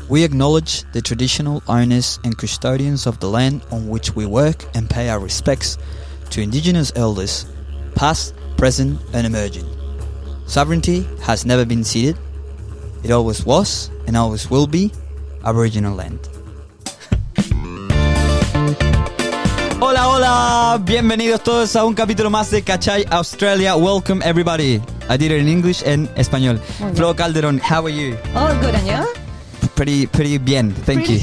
We acknowledge the traditional owners and custodians of the land on which we work and pay our respects to Indigenous elders, past, present and emerging. Sovereignty has never been ceded. It always was and always will be Aboriginal land. Hola, hola! Bienvenidos todos a un capítulo más de Cachai, Australia. Welcome everybody. I did it in English and Español. Flo Calderón, how are you? All good, and you? Pretty bien, thank you.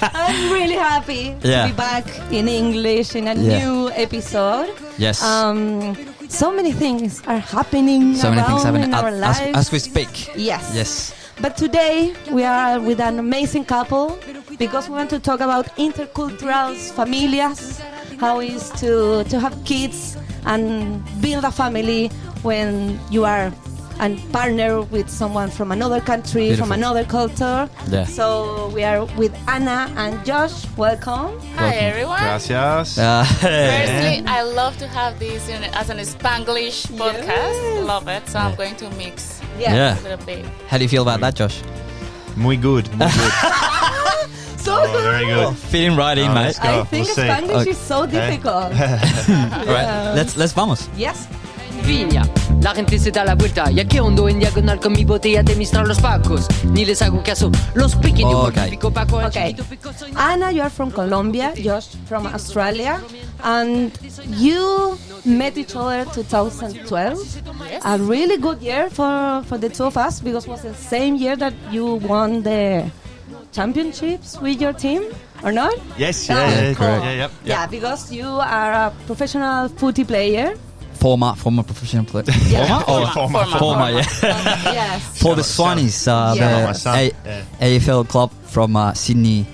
I'm really happy to be back in English in a new episode. Yes. So many things are happening in our lives. As we speak. Yes. But today we are with an amazing couple because we want to talk about intercultural familias, how it is to have kids and build a family when you are and partner with someone from another country, Beautiful. from another culture. Yeah. So we are with Ana and Josh. Welcome. Hi everyone. Gracias. Firstly, I love to have this as an Spanglish podcast. Yes. Love it. So I'm going to mix Yeah. a little bit. How do you feel about that, Josh? Muy good. So good. Very good. Fitting right in, mate. let's go. I think We'll see. Spanglish is so difficult. Right, let's vamos. Yes. Viña, la gente se da la vuelta y aquí ando en diagonal con mi botella de mistral los pacos. Ni les hago caso, los piquen y un pico paco al Okay. chiquito pico soy- Anna, you are from Colombia, Josh from Australia, and you met each other 2012. Yes. A really good year for the two of us because it was the same year that you won the championships with your team, or not? Yes, Oh, yeah, cool. correct. Yep. Yeah, because you are a professional footy player. Former professional player. Yeah. Former, yeah. Yes. For the Swannies, Yeah. My son. AFL club from Sydney,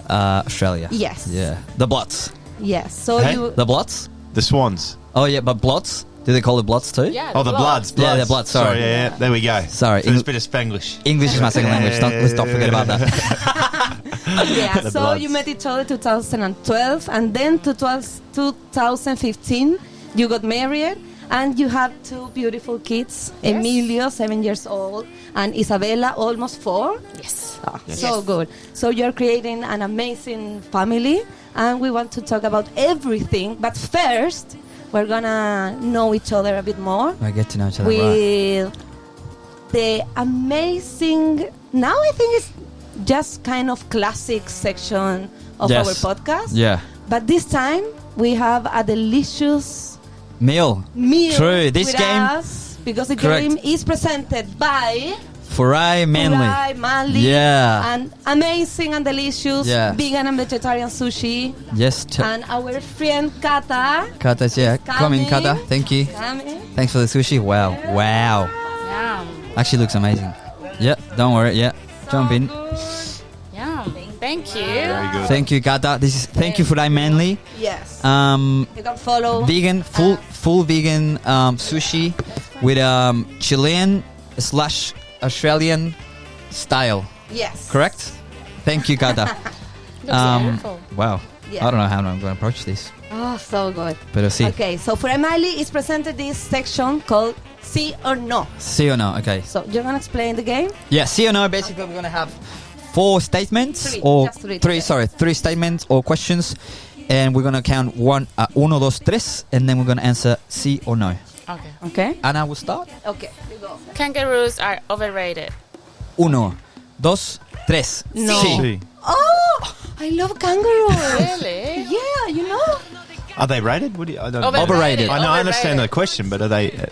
Australia. Yes. Yeah. The Bloods. Yes. So Hey? you. The Bloods? The Swans. Oh, yeah, but Bloods? Do they call it Bloods too? Yeah. Oh, the Bloods. Yeah, the Bloods, sorry. Yeah. There we go. Sorry. First bit of Spanglish. English is my second language. Let's not forget about that. Yeah, The so Bloods. you met each other 2012, and then 2015 you got married, and you have two beautiful kids, Emilio, 7 years old, and Isabella, almost 4. Yes. Oh, so good. So you're creating an amazing family, and we want to talk about everything. But first, we're gonna know each other a bit more I get to know each other. Right. with the amazing. Now I think it's just kind of classic section of Yes. our podcast. Yeah. But this time we have a delicious Meal. meal True. This with game, us because the Correct. game is presented by Furai Manly. Furai Manly. Yeah. And amazing and delicious Yeah. vegan and vegetarian sushi. Yes. And our friend Kata. Kata's, yeah. Come in, Kata. Thank you. Coming. Thanks for the sushi. Wow. Wow. Yum. Actually looks amazing. Yeah. Don't worry. Yeah. Jump in. Yum. Thank you. Very good. Thank you, Kata. Thank you, Furai Manly. Yes. You can follow. vegan, full vegan sushi with Chilean / Australian style. Yes. Correct? Thank you, Kata. Looks beautiful. Wow. Yeah. I don't know how I'm going to approach this, Oh, so good. but I'll see. Okay, so for Emily is presented this section called Sí or No. See or no? Okay. So you're gonna explain the game? Yeah, see or no. Basically, we're going to have 4 statements Three, or just three. 3 statements or questions, and we're going to count 1, 1, 2, 3, and then we're going to answer sí or no. Okay. Okay. Anna will start. Okay. You go. Kangaroos are overrated. 1, 2, 3. No. Sí. See. Oh, I love kangaroos. Really? Yeah, you know. Are they rated? What do you, I don't Overrated. I know. I understand the question, but are they?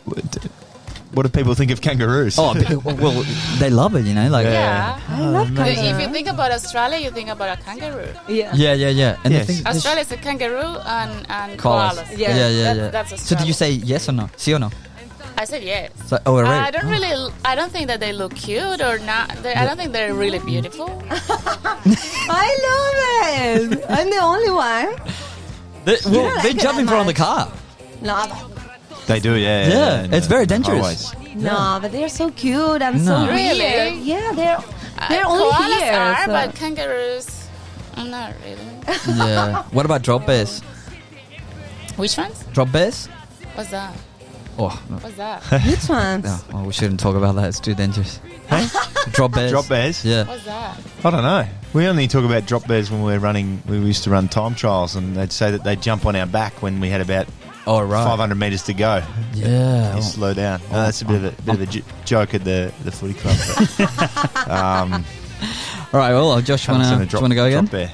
What do people think of kangaroos? Oh, well, they love it, you know. Like, Yeah. I love kangaroos. If you think about Australia, you think about a kangaroo. Yeah. yeah. And Yes. the thing, Australia is a kangaroo and koalas. koalas. Yeah. That's So did you Australia. say yes or no? Sí or no? I said yes. So, overrated. I don't think that they look cute or not. I don't think they're really beautiful. I love it. I'm the only one. They jump in front of the car. No, They do, yeah. Yeah, it's very dangerous. Always. no, but they're so cute and so No. weird. Really? Yeah, they're only Koalas here. are, so- but kangaroos, not really. Yeah. What about drop bears? Which ones? Drop bears? What's that? Oh, no. What's that? Which ones? No, oh, we shouldn't talk about that. It's too dangerous. Hey? Drop bears. Drop bears? Yeah. What's that? I don't know. We only talk about drop bears when we used to run time trials, and they'd say that they'd jump on our back when we had about Oh, right. 500 metres to go. Yeah. You slow down. No, that's a bit of a joke at the footy club. All right, well, Josh, do you want to go again? Drop bear.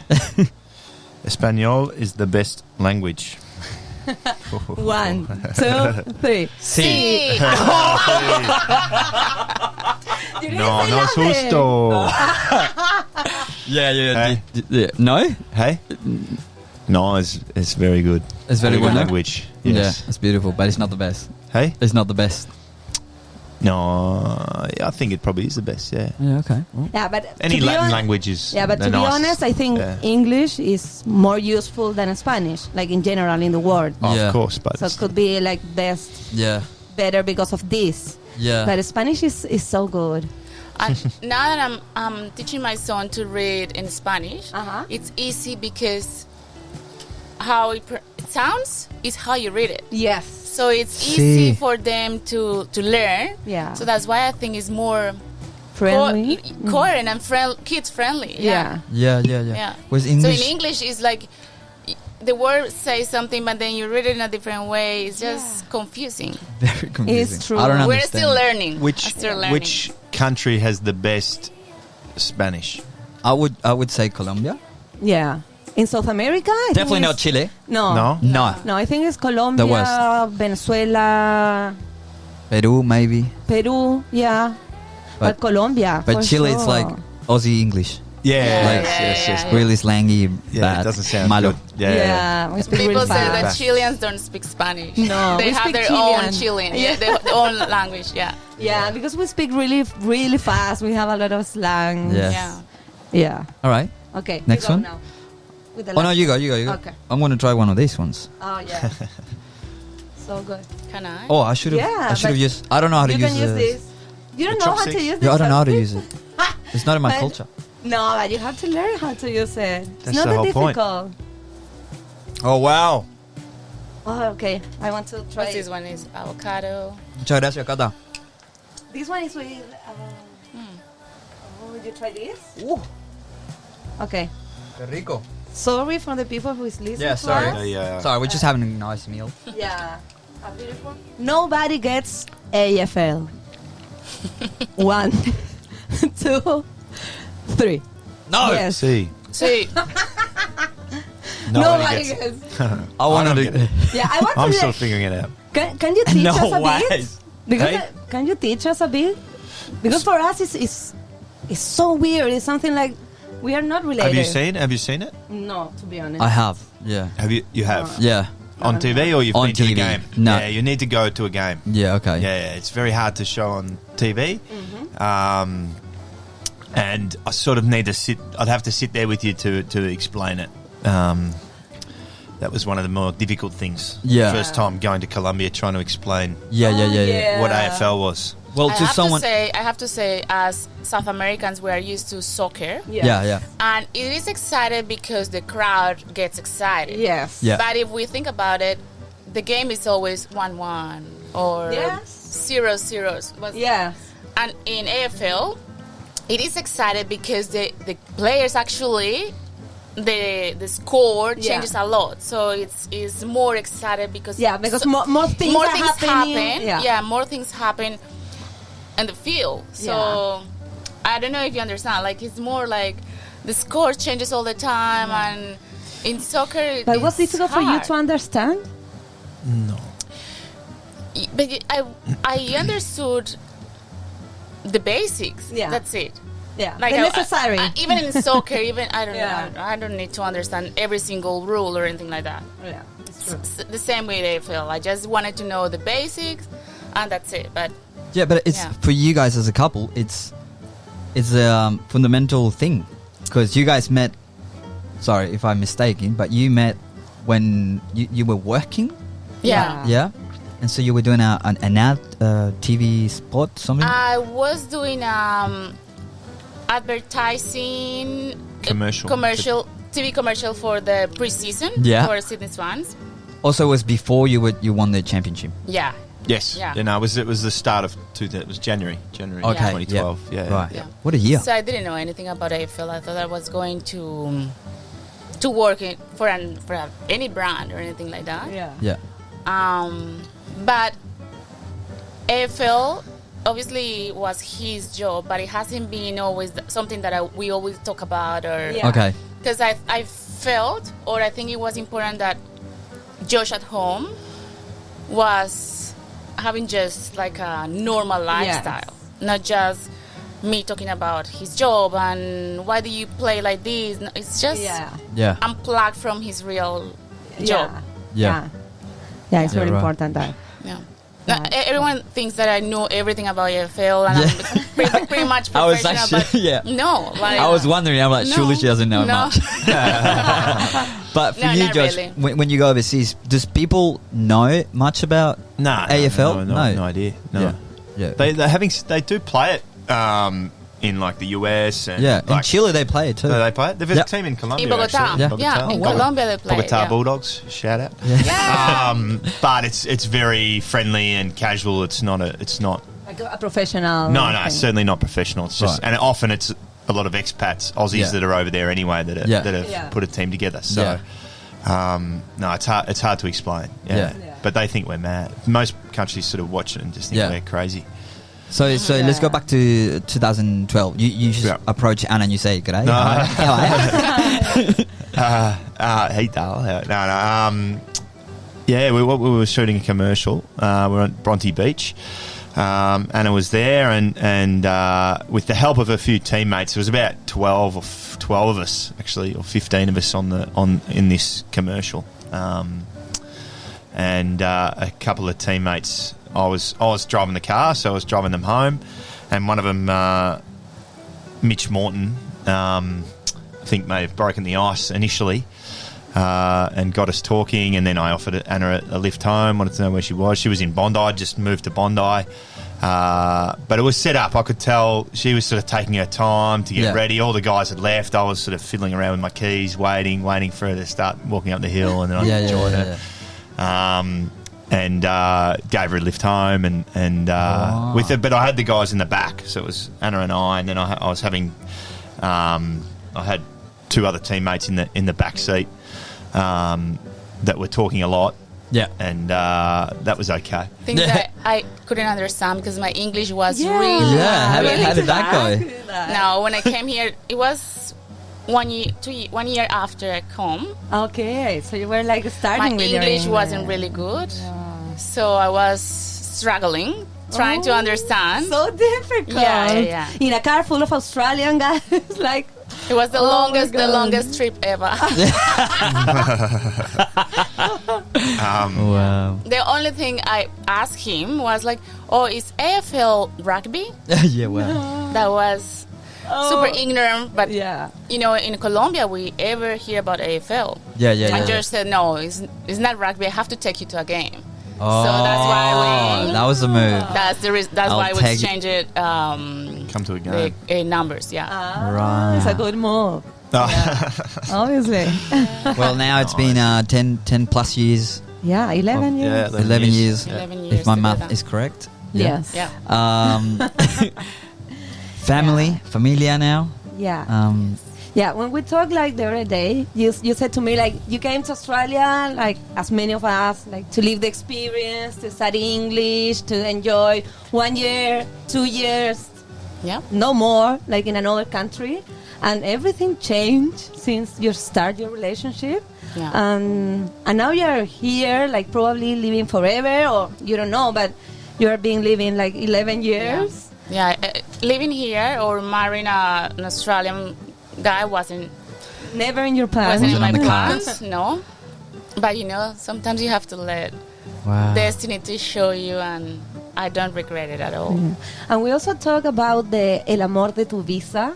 Espanol is the best language. 1, 2, 3. Sí. No es justo. Yeah. No? Hey? No, it's very good. It's very good, no? language. Yeah, Yes. it's beautiful, but it's not the best. Hey? It's not the best. No, I think it probably is the best, yeah. Yeah, okay. Well, Yeah, but Any to be Latin hon- languages. Yeah, but to be nice. honest, I think Yeah. English is more useful than Spanish, like in general in the world. Oh, Yeah. of course, but So it could be like better because of this. Yeah. But Spanish is so good. And now that I'm teaching my son to read in Spanish, Uh-huh. it's easy because how it sounds is how you read it. Yes. So it's easy for them to learn. Yeah. So that's why I think it's more Friendly. coherent and kids friendly. Yeah. Yeah. Was English? So in English, it's like the word says something, but then you read it in a different way. It's just confusing. Very confusing. It's true. I don't We're understand. still learning. which I'm still learning. which country has the best Spanish? I would say Colombia. Yeah. In South America? I think Definitely not it's- Chile. No. No? No. No, I think it's Colombia, West. Venezuela, Peru, maybe. Peru, yeah. But Colombia. But for Chile, sure. it's like Aussie English. Yeah, Like, yes. Really slangy, Yeah, bad. it doesn't sound malo. good. Yeah. we speak People really say that fast. Chileans don't speak Spanish. No, they we have speak their Chilean. own Chilean, their own language. Yeah, Yeah, because we speak really, really fast. We have a lot of slang. Yeah. yeah. Yeah. All right. Okay. Next you go one? Now. With the Oh, no, last- you go. Okay. I'm going to try one of these ones. Oh, yeah. So good. Can I? Oh, I should have. Yeah, I should have but used. I don't know how to You use can use this. You don't know how to chopsticks? use this. Yeah, I don't know how to use it. It's not in my But- culture. No, but you have to learn how to use it. It's That's not the that whole point. difficult. Oh, wow. Oh, okay. I want to try What's this it. one? Is avocado. Muchas gracias, Cata. This one is with. Oh, would you try this? Okay. Qué rico. Sorry for the people who is listening. Yeah, to sorry. us. Yeah. Sorry, we're just having a nice meal. Yeah. A beautiful. Nobody gets AFL. 1, 2, 3. No. Yes. See. Sí. Nobody gets. I wanted don't to. get Yeah, I want I'm to. still figuring it out. Can you teach No us a way. bit? Because Hey? can you teach us a bit? Because for us it's so weird. It's something like we are not related. Have you seen it? No, to be honest. I have. Yeah. You have? Yeah. On TV or you've On been to the TV. game? No. Yeah, you need to go to a game. Yeah. Okay. Yeah, it's very hard to show on TV. And I sort of need to I'd have to sit there with you to explain it. That was one of the more difficult things. Yeah. First time going to Colombia trying to explain Yeah. what AFL was. Well, I to someone. have to say, as South Americans, we are used to soccer, Yeah. and it is excited because the crowd gets excited. Yes. Yeah. But if we think about it, the game is always 1-1 or Yes. 0-0. Yes. And in AFL, it is excited because the players actually the score changes a lot. So it's more excited because because more things more are things happening. happen. Yeah, more things happen in the field. So I don't know if you understand. Like it's more like the score changes all the time, and in soccer, But what's it's difficult for you hard. to understand? No. But I understood the basics. Yeah. That's it. Yeah. Like the necessary. even in soccer, I don't Yeah. know. I don't need to understand every single rule or anything like that. yeah. It's true. The same way they feel. I just wanted to know the basics, and that's it. But Yeah, but it's Yeah. for you guys as a couple. It's a fundamental thing because you guys met. Sorry if I'm mistaken, but you met when you were working. yeah. Yeah, and so you were doing an ad TV spot something. I was doing advertising Commercial. TV commercial for the preseason Yeah. for Sydney Swans. Also, it was before you won the championship. Yeah, Yes. Yeah. No, it was the start of it was January Okay, 2012. Yeah. Right. Yeah. What a year. So I didn't know anything about AFL. I thought I was going to work for any brand or anything like that. Yeah. But AFL obviously was his job, but it hasn't been always something that we always talk about. Or Okay. because I felt, or I think it was important that Josh at home was having just like a normal lifestyle, not just me talking about his job and why do you play like this. It's just unplugged from his real job. Yeah. Yeah, it's very right. important that. Yeah. Now, everyone thinks that I know everything about AFL and I'm pretty much professional. I was actually, but no, like, I was wondering, I'm like, surely she doesn't know much. But for No, you, not Josh, really. when you go overseas, does people know much about AFL? No idea. No. Yeah. They do play it in like the US and In like, Chile they play it too. they play it. They've got a team in Colombia. in Bogota. Actually. Yeah. Yeah, in wow. Colombia they play. Bogota yeah. Bulldogs, shout out. Yeah. But it's very friendly and casual. It's not. Like a professional. No, thing. it's certainly not professional. It's just, Right. and often it's a lot of expats, Aussies that are over there anyway that have put a team together. So, no, it's hard to explain. Yeah. But they think we're mad. Most countries sort of watch it and just think we're crazy. So let's go back to 2012. You just approach Anna and you say, "G'day." No. Hey, Dale. No. Yeah, we were shooting a commercial. We were on Bronte Beach. Anna was there, and with the help of a few teammates, there was about 12 of us actually, or 15 of us in this commercial, and a couple of teammates. I was driving the car, so I was driving them home, and one of them, Mitch Morton, I think may have broken the ice initially. And got us talking, and then I offered Anna a lift home. Wanted to know where she was. She was in Bondi, just moved to Bondi. But it was set up. I could tell she was sort of taking her time to get ready. All the guys had left. I was sort of fiddling around with my keys, waiting for her to start walking up the hill, and then I joined her. And gave her a lift home, and with it. But I had the guys in the back, so it was Anna and I, and then I was having, I had two other teammates in the back seat. That were talking a lot, and that was okay. Things that I couldn't understand because my English was really How did that go? Now, when I came here, it was 1 year after I come. Okay, so you were like starting My with your English wasn't really good, so I was struggling, trying to understand. So difficult. Yeah. In a car full of Australian guys, like. It was the longest trip ever. Wow. The only thing I asked him was like, "Oh, is AFL rugby?" Yeah, wow. That was super ignorant, but Yeah. you know, in Colombia, we ever hear about AFL. Yeah. And George said, "No, it's not rugby. I have to take you to a game." Oh, So that's why that was the move. That's I'll why we take exchanged it. Come to a game. The numbers, yeah. Right. It's a good move. Obviously. Well, now it's been 10 plus years, Yeah, 11 years. 11 years, 11 years if my math together. is correct. Yes. Yeah. Familia now. Yeah. Yeah, when we talked like the other day, you said to me like you came to Australia like as many of us, like to live the experience, to study English, to enjoy 1 year, 2 years, no more, like in another country, and everything changed since you start your relationship. Yeah. And now you're here, like probably living forever, or you don't know, but you're being living like 11 years. Yeah, living here or marrying an Australian guy wasn't Never in your plans. in my on the plans, no. But you know, sometimes you have to let destiny to show you, and I don't regret it at all. And we also talk about the el amor de tu visa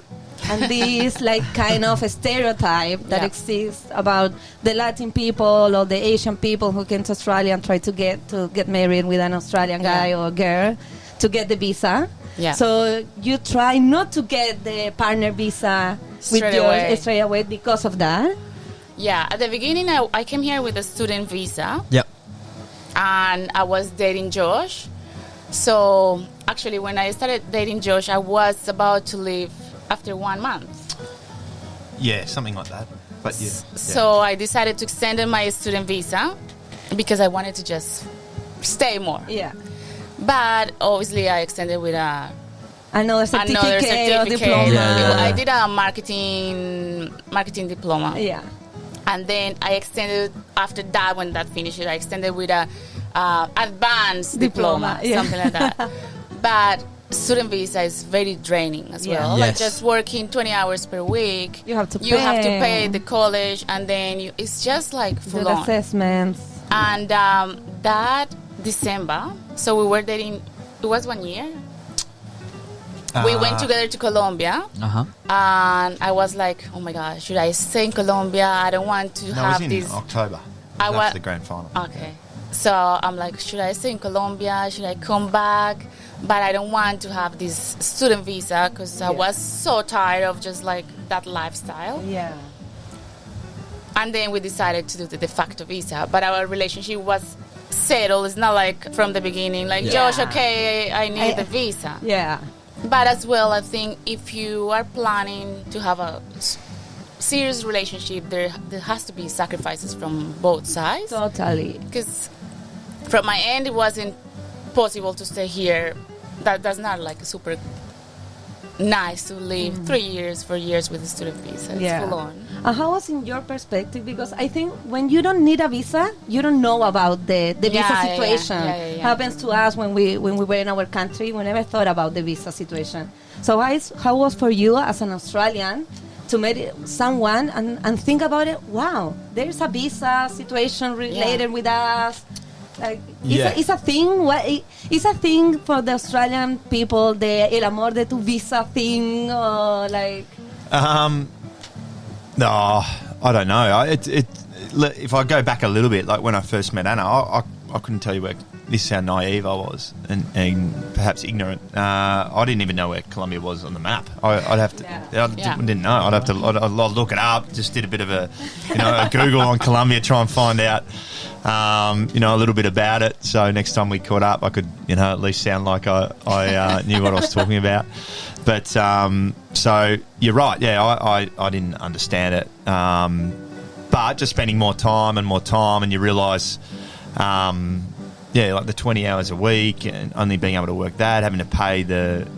and this like kind of a stereotype that exists about the Latin people or the Asian people who came to Australia and try to get married with an Australian guy or girl to get the visa. Yeah. So you try not to get the partner visa Straight away. straight away because of that. Yeah, at the beginning, I came here with a student visa. Yep. and I was dating Josh. So actually, when I started dating Josh, I was about to leave after 1 month. Yeah, something like that. But yeah. So I decided to extend my student visa because I wanted to just stay more. Yeah. But obviously, I extended with Another certificate or diploma. Yeah. I did a marketing diploma. Yeah. And then I extended after that. When that finished, I extended with a advanced diploma, yeah. something like that. But student visa is very draining as well. Yes. Like just working 20 hours per week. You have to pay the college, and then it's just like full do on. assessments. And that December, so we were dating. It was 1 year. We went together to Colombia, and I was like, "Oh my gosh, should I stay in Colombia? I don't want to have it was in this." October. I After the grand final. Okay, so I'm like, "Should I stay in Colombia? Should I come back?" But I don't want to have this student visa because I was so tired of just like that lifestyle. Yeah. And then we decided to do the de facto visa, but our relationship was settled. It's not like from the beginning, like Josh, okay, I need the visa. Yeah. But as well, I think if you are planning to have a serious relationship, there has to be sacrifices from both sides. Totally. Because from my end, it wasn't possible to stay here. That's not like super nice to live 3 years, 4 years with a student visa. It's full on. How was in your perspective? Because I think when you don't need a visa, you don't know about the visa situation. Yeah. Happens to us when we were in our country. We never thought about the visa situation. So how was for you as an Australian to meet someone and think about it? Wow, there's a visa situation related with us. Like, it's a thing. It's a thing for the Australian people. The el amor de tu visa thing, or like. No, I don't know. If I go back a little bit, like when I first met Anna, I couldn't tell you where. This is how naive I was and perhaps ignorant. I didn't even know where Colombia was on the map. I'd have to. I didn't know. I'd have to. I'd look it up. Just did a bit of a Google on Colombia, try and find out. A little bit about it. So next time we caught up, I could, at least sound like I knew what I was talking about. But so you're right. Yeah, I didn't understand it. But just spending more time, and you realise, like the 20 hours a week, and only being able to work that, having to pay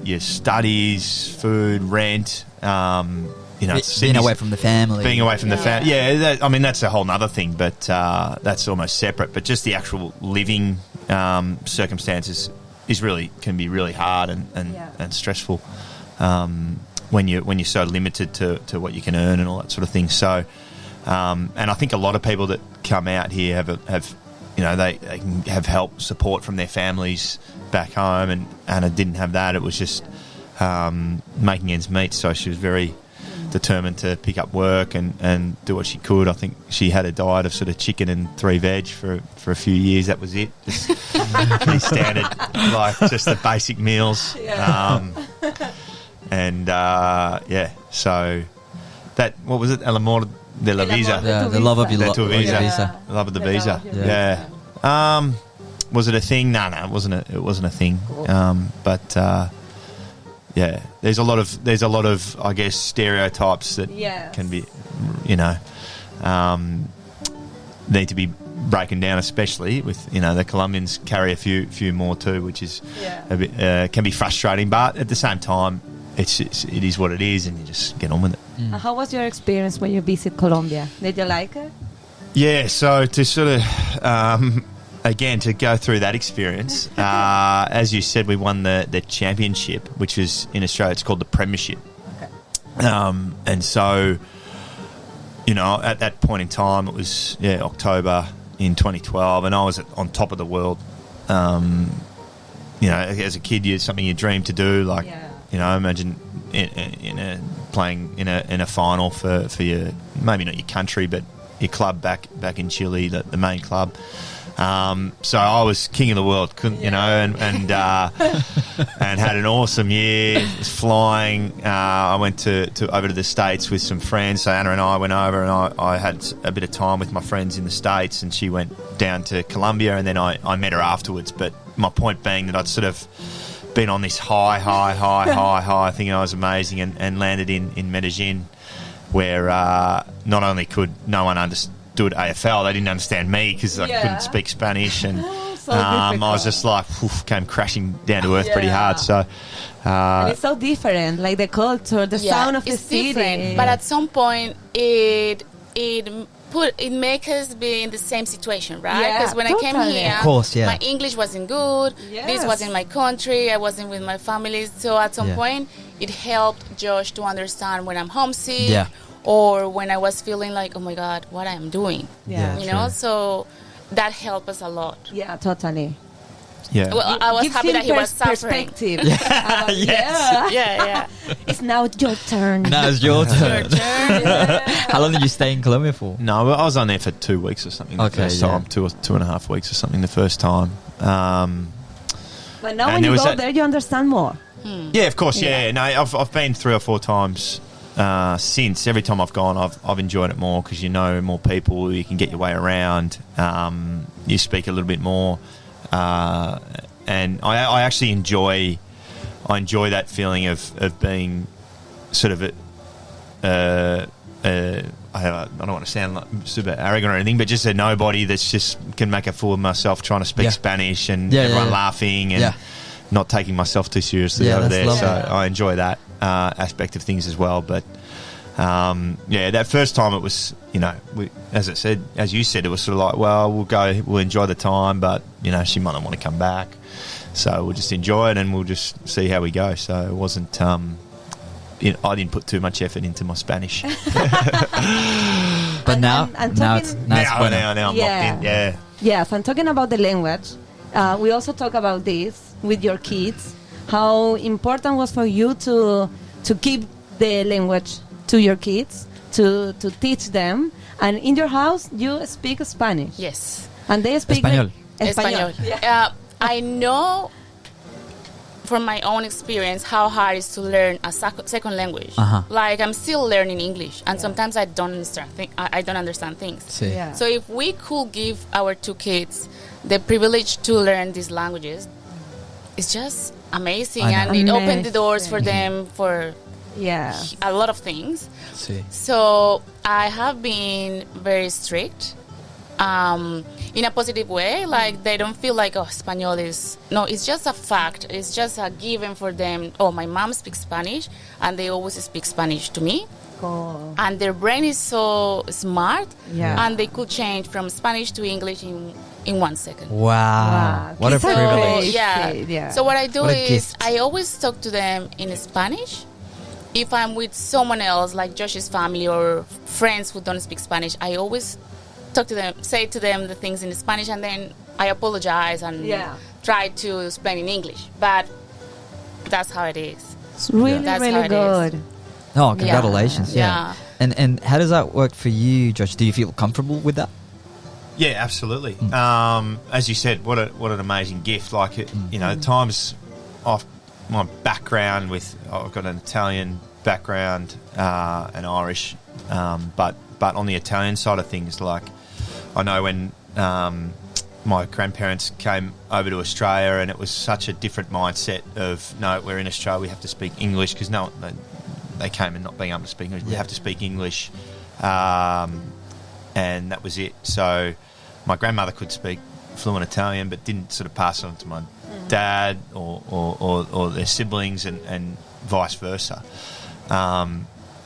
your studies, food, rent. Being away from the family. Being away from the family. Yeah, that's a whole other thing, but that's almost separate. But just the actual living circumstances can be really hard and stressful when you're so limited to what you can earn and all that sort of thing. So, and I think a lot of people that come out here have they can have help, support from their families back home, and Anna didn't have that. It was just making ends meet. So she was very determined to pick up work and do what she could. I think she had a diet of sort of chicken and 3 veg for a few years. That was it. Just pretty standard, like just the basic meals. So that, what was it? El amor de la visa. Yeah, the love of your visa. Love of the visa. Yeah. Was it a thing? No, it wasn't a thing. But there's a lot of I guess stereotypes that can be, need to be broken down, especially with the Colombians carry a few more too, which is a bit can be frustrating. But at the same time, it is what it is, and you just get on with it. How was your experience when you visit Colombia? Did you like it? Yeah, so to sort of again, to go through that experience, as you said, we won the championship, which is in Australia, it's called the premiership. Okay. And so, at that point in time, it was October in 2012, and I was on top of the world. As a kid, something you dream to do, like imagine playing in a final for your, maybe not your country, but your club back in Chile, the main club. So I was king of the world, you know, and had an awesome year. Was flying. I went over to the States with some friends. So Anna and I went over, and I had a bit of time with my friends in the States, and she went down to Colombia, and then I met her afterwards. But my point being that I'd sort of been on this high, thinking I was amazing, and landed in Medellin, where not only could no one understood AFL, they didn't understand me because I couldn't speak Spanish, and I was just like came crashing down to earth pretty hard. So and it's so different, like the culture, the sound of the city. Different, but at some point it makes us be in the same situation, right? Because when I came here, of course, my English wasn't good. This wasn't my country. I wasn't with my family. So at some point, it helped Josh to understand when I'm homesick. Yeah. Or when I was feeling like, oh my God, what I am doing. Yeah. You know, so that helped us a lot. Yeah, totally. yeah. Well, I was Gives happy him that he was suffering. perspective. Yeah. It's now your turn. Now it's your turn. Turn. How long did you stay in Colombia for? No, I was on there for 2 weeks or something. The first time, 2.5 weeks or something. The first time. But now when you go there, you understand more. Yeah, of course. Yeah. No, I've been 3 or 4 times since. Every time I've gone, I've enjoyed it more because you know more people. You can get your way around. You speak a little bit more, and I actually enjoy that feeling of being sort of I don't want to sound like super arrogant or anything, but just a nobody that's just can make a fool of myself trying to speak Spanish and everyone laughing and not taking myself too seriously over there. Lovely. So I enjoy that aspect of things as well. But that first time it was, you know, as you said, it was sort of like, well, we'll enjoy the time, but you know, she might not want to come back, so we'll just enjoy it and we'll just see how we go. So it wasn't. I didn't put too much effort into my Spanish. But now I'm locked in. Yeah. Yes, I'm talking about the language. We also talk about this with your kids. How important was for you to keep the language to your kids, to teach them. And in your house, you speak Spanish. Yes. And they speak Español. Español. Yeah. I know from my own experience how hard it is to learn a second language. Like I'm still learning English, and sometimes I don't understand. I don't understand things. So if we could give our 2 kids the privilege to learn these languages, it's just amazing, and it opened the doors for them for a lot of things. So I have been very strict. In a positive way, like they don't feel like, Español is... No, it's just a fact. It's just a given for them. Oh, my mom speaks Spanish, and they always speak Spanish to me. Cool. And their brain is so smart, and they could change from Spanish to English in 1 second. Wow. What a privilege. So what I do is I always talk to them in Spanish. If I'm with someone else, like Josh's family or friends who don't speak Spanish, I always talk to them, say to them the things in Spanish, and then I apologize and try to explain in English. But that's how it is. It's really good. Oh, congratulations! Yeah. And how does that work for you, Josh? Do you feel comfortable with that? Yeah, absolutely. As you said, what an amazing gift! Like you know, times off my background I've got an Italian background, and Irish, but on the Italian side of things, like I know when my grandparents came over to Australia, and it was such a different mindset of, no, we're in Australia, we have to speak English, because they came in not being able to speak English. We have to speak English, and that was it. So my grandmother could speak fluent Italian, but didn't sort of pass it on to my dad or their siblings, and vice versa.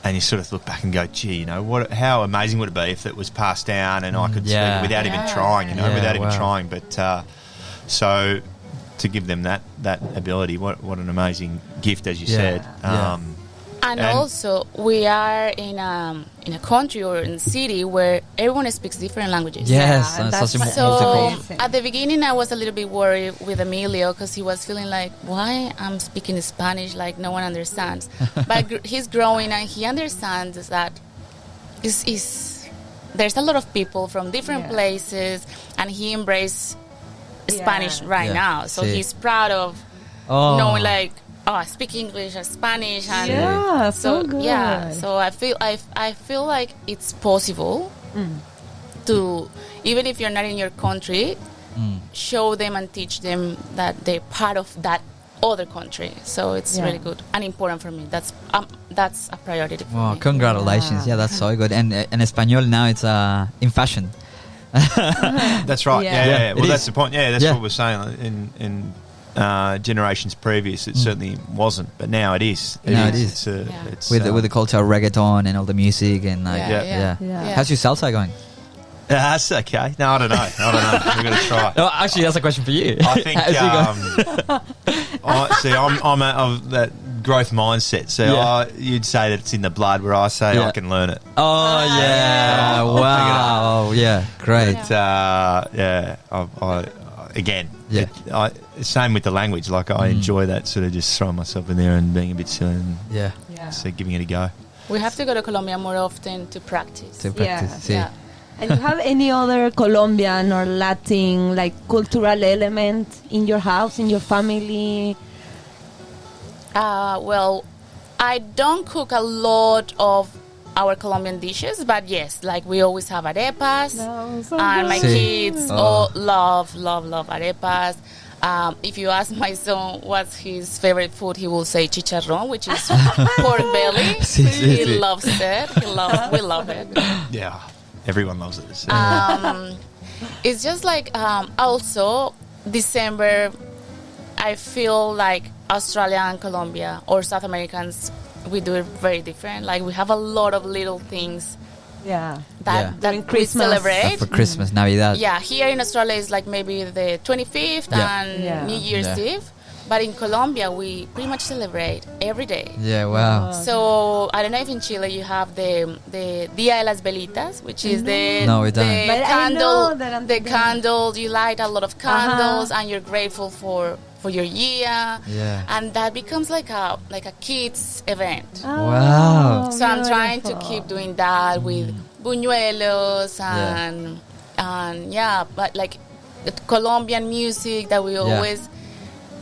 And you sort of look back and go, gee, you know, how amazing would it be if it was passed down and I could speak it without even trying, without even trying. But so to give them that ability, what an amazing gift, as you said. And also, we are in a country or in a city where everyone speaks different languages. Yes, so at the beginning, I was a little bit worried with Emilio because he was feeling like, why I'm speaking Spanish like no one understands. But he's growing and he understands that it's there's a lot of people from different places, and he embraced Spanish right now. So he's proud of knowing, like, I speak English and Spanish, and so good. So I feel like it's possible to, even if you're not in your country, show them and teach them that they're part of that other country. So it's really good and important for me. That's a priority for me. Wow, congratulations. Yeah, that's so good. And Español now, it's in fashion. That's right. Yeah. Well, that's the point. Yeah, that's what we're saying. In generations previous, it certainly wasn't, but now it is. It is. It's, with the culture of reggaeton and all the music and like How's your salsa going? That's okay. No, I don't know. We're going to try. No, actually, that's a question for you. I think. I'm of that growth mindset. So you'd say that it's in the blood, where I say I can learn it. Oh yeah! Wow! Yeah, great. Same with the language. Like I enjoy that sort of just throwing myself in there and being a bit silly and so giving it a go. We have to go to Colombia more often to practice. Yeah. And you have any other Colombian or Latin, like, cultural element in your house, in your family? Well, I don't cook a lot of our Colombian dishes, but yes, like we always have arepas, and my kids all love arepas. If you ask my son what's his favorite food, he will say chicharrón, which is pork belly. He loves it. We love it. Yeah. Everyone loves it. It's just like also December, I feel like Australia and Colombia or South Americans, we do it very different. Like we have a lot of little things that we celebrate. For Christmas, Navidad. Yeah, here in Australia is like maybe the 25th and New Year's Eve. But in Colombia, we pretty much celebrate every day. Yeah, wow. So, I don't know if in Chile you have the Dia de las Velitas, which is the candle. You light a lot of candles, and you're grateful for your year. Yeah. And that becomes like a kids event. Wow. So I'm trying to keep doing that with buñuelos and but like the Colombian music that we always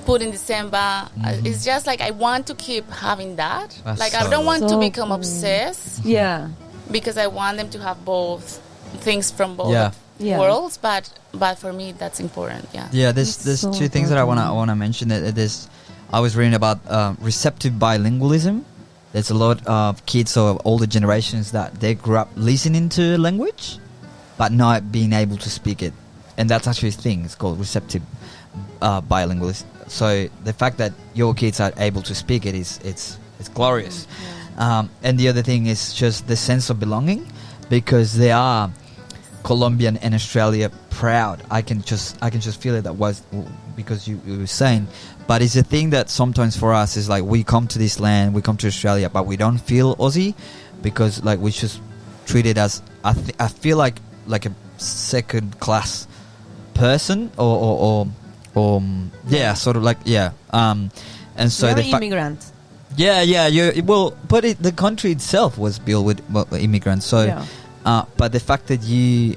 put in December. It's just like I want to keep having that. That's like I don't want to become obsessed. Yeah. Because I want them to have both things from both worlds, but for me that's important. Yeah, there's two things that I wanna mention. I was reading about receptive bilingualism. There's a lot of kids of older generations that they grew up listening to language but not being able to speak it, and that's actually a thing. It's called receptive bilingualism. So the fact that your kids are able to speak it it's glorious. And the other thing is just the sense of belonging, because they are Colombia and Australia proud. I can just feel it. That was because you were saying, but it's a thing that sometimes for us is like we come to this land, we come to Australia, but we don't feel Aussie because like we just treat it as I feel like a second class person or sort of like and so you're the immigrant. The country itself was built with immigrants. So, but the fact that you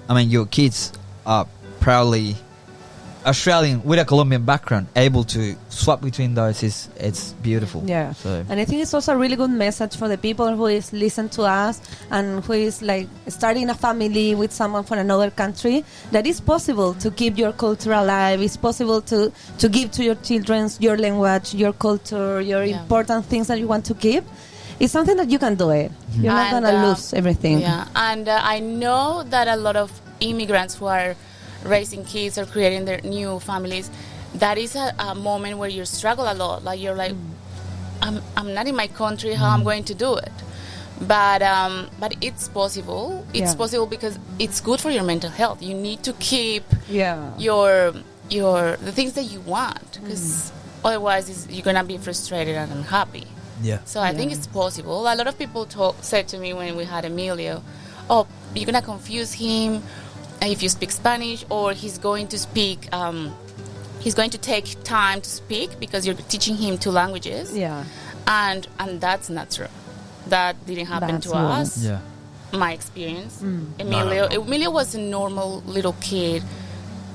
your kids are proudly Australian with a Colombian background, able to swap between those it's beautiful. Yeah. So. And I think it's also a really good message for the people who is listen to us and who is like starting a family with someone from another country, that it's possible to keep your culture alive. It's possible to give to your children your language, your culture, your important things that you want to keep. It's something that you can do it. You're not going to lose everything. Yeah, and I know that a lot of immigrants who are raising kids or creating their new families, that is a moment where you struggle a lot. Like you're like, I'm not in my country. How I'm going to do it? But it's possible. It's possible because it's good for your mental health. You need to keep your the things that you want, because otherwise you're gonna be frustrated and unhappy. Yeah. So I think it's possible. A lot of people said to me when we had Emilio, "Oh, you're gonna confuse him if you speak Spanish, or he's going to speak. He's going to take time to speak because you're teaching him 2 languages." Yeah. And that's not true. That didn't happen to us. Yeah. my experience. Emilio was a normal little kid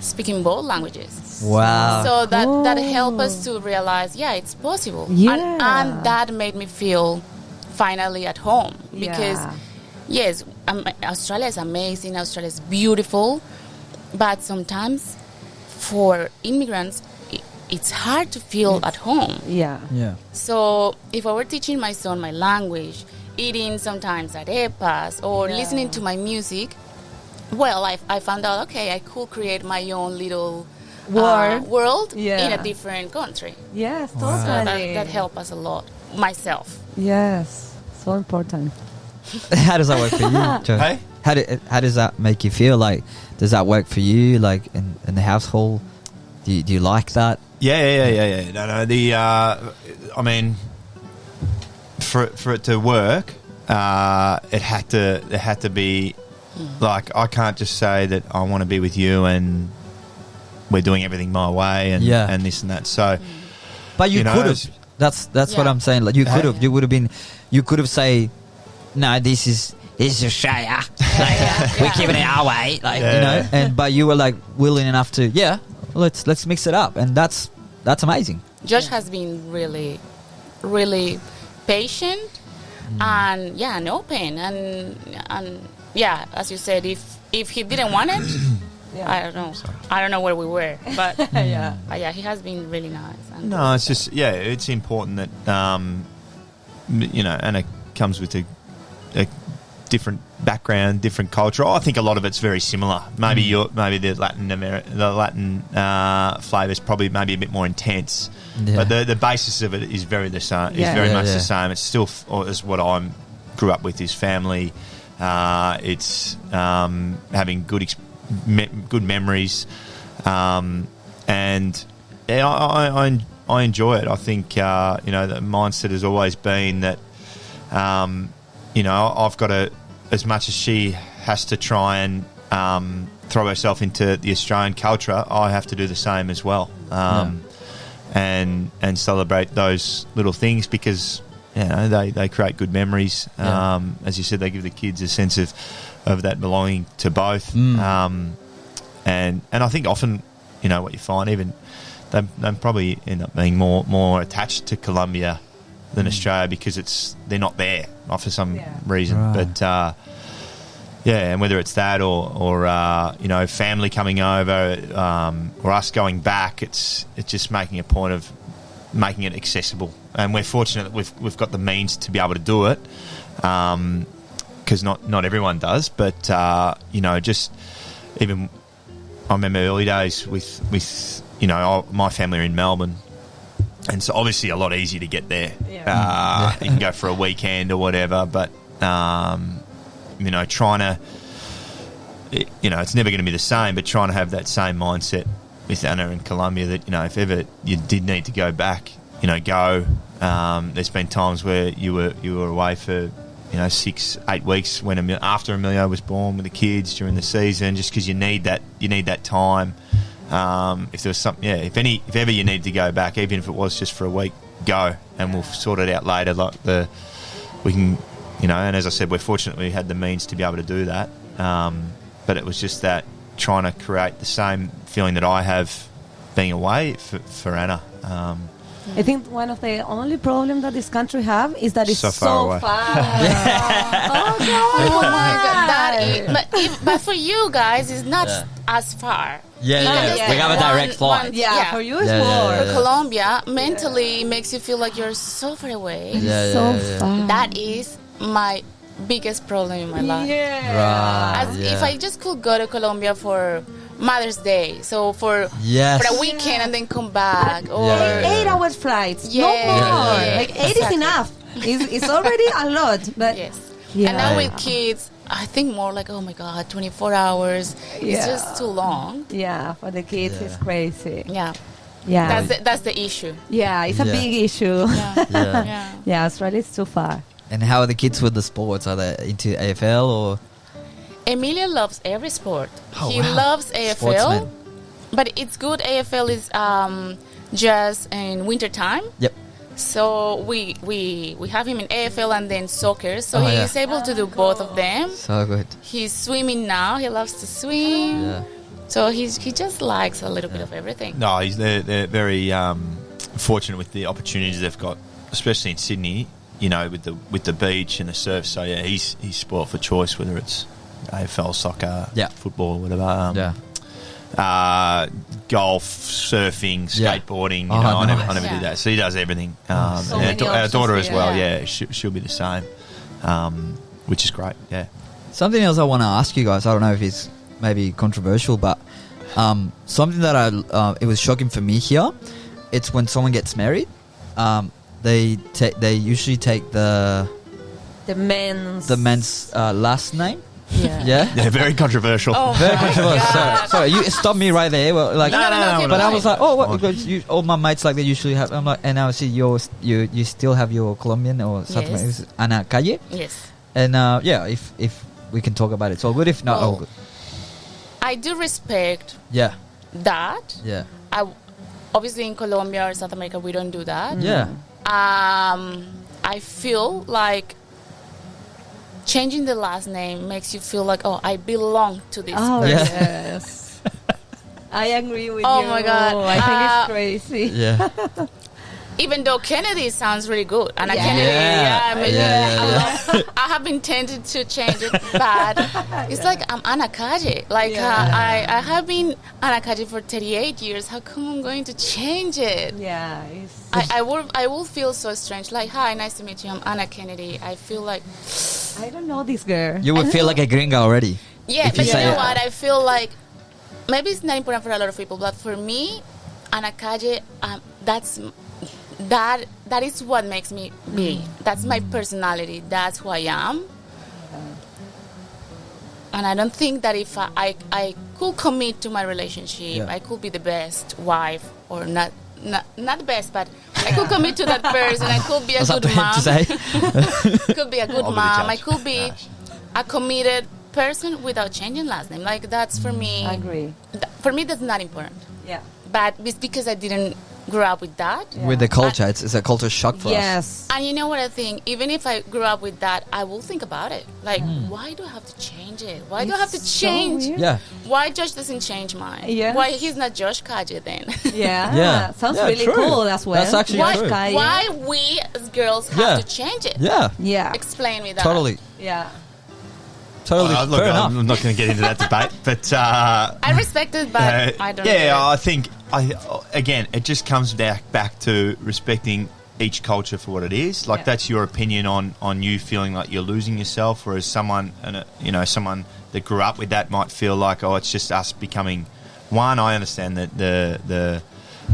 speaking both languages. Wow. So that helped us to realize, it's possible. Yeah. And that made me feel finally at home. Because, yes, Australia is amazing. Australia is beautiful. But sometimes for immigrants, it's hard to feel at home. Yeah. So if I were teaching my son my language, eating sometimes arepas or listening to my music, well, I found out, okay, I could create my own little world in a different country. Yes, So totally. that helped us a lot. Myself. Yes, so important. How does that work for you, Joe? Hey? How does that make you feel? Like, does that work for you? Like in the household, do you like that? Yeah. No. I mean, for it to work, it had to be like, I can't just say that I want to be with you and we're doing everything my way and this and that. So, but you could have. That's what I'm saying. Like, you could have. You would have been. You could have say, no, this is Australia. We're keeping it our way. Like, you know. But you were like willing enough to let's mix it up, and that's amazing. Josh has been really, really patient and open and as you said, if he didn't want it, I don't know where we were, but he has been really nice. And no, it's just it's important that and it comes with a different background, different culture. I think a lot of it's very similar. Maybe the Latin flavour is probably maybe a bit more intense, but the basis of it is very the same. Is very much the same. It's still is what I grew up with. Is family. It's having good memories, and I enjoy it. I think the mindset has always been that I've got to, as much as she has to try and throw herself into the Australian culture, I have to do the same as well, and celebrate those little things because they create good memories. As you said, they give the kids a sense of that belonging to both. And I think often, what you find, even they probably end up being more attached to Colombia than Australia because they're not there for some reason. Right. But and whether it's that or family coming over or us going back, it's just making a point of making it accessible. And we're fortunate that we've got the means to be able to do it, because not everyone does. But just even I remember early days with my family are in Melbourne, and so obviously a lot easier to get there. You can go for a weekend or whatever, but trying to it's never going to be the same. But trying to have that same mindset with Anna in Colombia, that if ever you did need to go back, go. There's been times where you were away for 6-8 weeks after Emilio was born with the kids during the season, just because you need that time. If there was something, if ever you need to go back, even if it was just for a week, go, and we'll sort it out later. We can, and as I said, we're fortunate we had the means to be able to do that. But it was just that trying to create the same feeling that I have being away for Anna. I think one of the only problems that this country have is that it's so far. Oh my God! But for you guys, it's not as far. We have a direct flight. For you it's more. For Colombia, mentally, it makes you feel like you're so far away. Far. That is my biggest problem in my life. If I just could go to Colombia for Mother's Day, so for a weekend and then come back, or 8 hours flights, no more. Like 8 is enough. It's already a lot, but and now with kids, I think more like, oh my God, 24 hours. It's just too long. For the kids, it's crazy. That's the issue. It's a big issue. Australia is too far. And how are the kids with the sports? Are they into AFL or? Emilio loves every sport. He loves AFL, Sportsman. but it's good. AFL is just in winter time. Yep. So we have him in AFL and then soccer. So he's able to do both of them. So good. He's swimming now. He loves to swim. Yeah. So he just likes a little bit of everything. No, they're very fortunate with the opportunities they've got, especially in Sydney. You know, with the beach and the surf. So yeah, he's spoiled for choice, whether it's AFL, soccer, football, whatever. Golf, surfing, skateboarding. You know, nice. I never did that. So he does everything. So and many our daughter options, as well. Yeah, she'll be the same, which is great. Yeah. Something else I want to ask you guys. I don't know if it's maybe controversial, but something that it was shocking for me here. It's when someone gets married. They usually take the men's last name. Yeah. Very controversial. Oh, Very controversial. Sorry, you stopped me right there. Well, like, No, but I was like, oh, what? Because all my mates like they usually have. I'm like, and I see you still have your Colombian or something. Yes. Ana Calle. Yes. And if we can talk about it, it's all good. If not, all good. I do respect Yeah. that. Yeah. Obviously in Colombia or South America we don't do that. Yeah. I feel like changing the last name makes you feel like, I belong to this person. Yes. I agree with you. Oh my God. I think it's crazy. Yeah. Even though Kennedy sounds really good. And Yeah. Kennedy, Yeah. I have been tempted to change it, but it's like I'm Ana Calle. Like I have been Ana Calle for 38 years. How come I'm going to change it? Yeah. I will feel so strange. Like, hi, nice to meet you. I'm Ana Kennedy. I feel like I don't know this girl. You would feel like a gringa already. Yeah, if but you say know it. what? I feel like maybe it's not important for a lot of people, but for me, Ana Calle, that is what makes me me. That's my personality. That's who I am. And I don't think that if I could commit to my relationship, I could be the best wife or not the best, but I could commit to that person. I could be a What's good up mom. to say? Could be a good I'll be the mom. I judge. could be a committed person without changing last name. Like that's for me. I agree. For me, that's not important. Yeah. But it's because I didn't grow up with that. With the culture, it's a culture shock for us. Yes. And you know what I think? Even if I grew up with that, I will think about it. Like, why do I have to change it? Why do I have to It's so change? weird. Yeah. Why Josh doesn't change mine? Yes. Why he's not Josh Calle then? Yeah. Yeah. Sounds Yeah, really true. cool as well. That's actually why, true. Calle. why we as girls have Yeah. to change it? Yeah. Yeah. Explain me that. Totally. Yeah. Totally. Look, Fair enough. I'm not going to get into that debate, but I respect it, but I don't yeah, know. I think again, it just comes back to respecting each culture for what it is. Like that's your opinion on you feeling like you're losing yourself, whereas someone someone that grew up with that might feel like, it's just us becoming one. I understand that the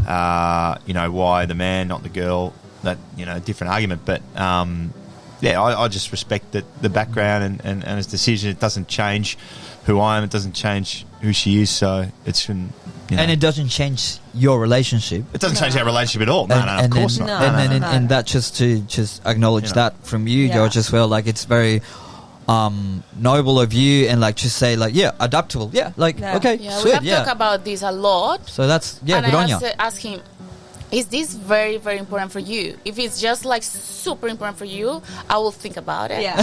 why the man, not the girl. That different argument, but. I just respect the background and his decision. It doesn't change who I am. It doesn't change who she is. So it's And it doesn't change your relationship. it doesn't change our relationship at all. No, of course then, not. And that just acknowledge that from you, George, as well. Like it's very noble of you, and like just say like adaptable. Yeah, like okay, Yeah, we sweet. have talked about this a lot. So that's and good I on you. have to ask him, is this very, very important for you? If it's just like super important for you, I will think about it. Yeah.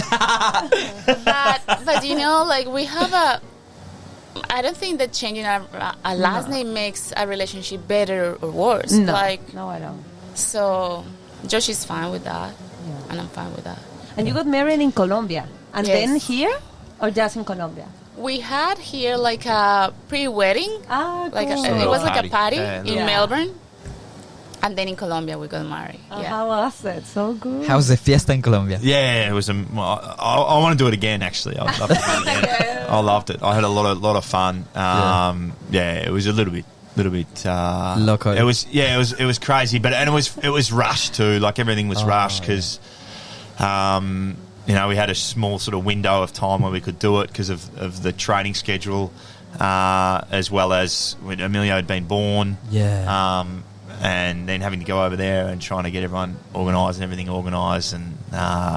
But like we have I don't think that changing a last name makes a relationship better or worse. No. Like No, I don't. so, Josh is fine with that, and I'm fine with that. And you got married in Colombia, and Yes. then here, or just in Colombia? We had here like a pre-wedding, Ah, like cool. it was like a party Yeah, in yeah. Melbourne, and then in Colombia we got married. Oh, Yeah. how was it? So good. How's the fiesta in Colombia? Yeah, it was. I want to do it again. Actually, I'd love to do it again. I loved it. I had a lot of fun. It was a little bit. Loco. It was crazy, but it was rushed too. Like everything was rushed because, we had a small sort of window of time where we could do it because of the training schedule, as well as when Emilio had been born. Yeah. And then having to go over there and trying to get everyone organised and everything organised, and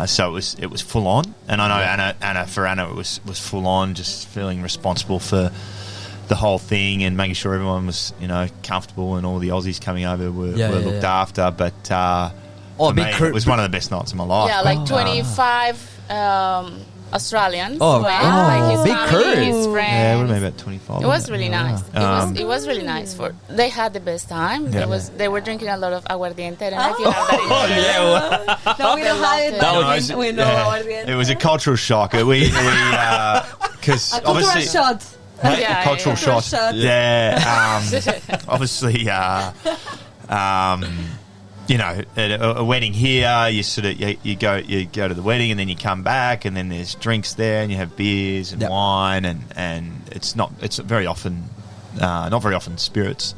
so it was full on. And I know Anna it was full on, just feeling responsible for the whole thing and making sure everyone was comfortable, and all the Aussies coming over were looked after. But for me, it was one of the best nights of my life. Yeah, like 25 Australians. Oh, like his big family, crew. his friends. Yeah, it would have been about 25. It was really nice. It was really Um, nice. They had the best time. Yeah. They were drinking a lot of aguardiente. I don't know if you have that in Australia. No, we don't have it. That We know our It was a cultural shock. Because a cultural obviously, shot. Yeah, a cultural Cultural shot. shot. Yeah, obviously, at a wedding here, you sort of you go to the wedding and then you come back and then there's drinks there and you have beers and wine and it's very often not very often spirits.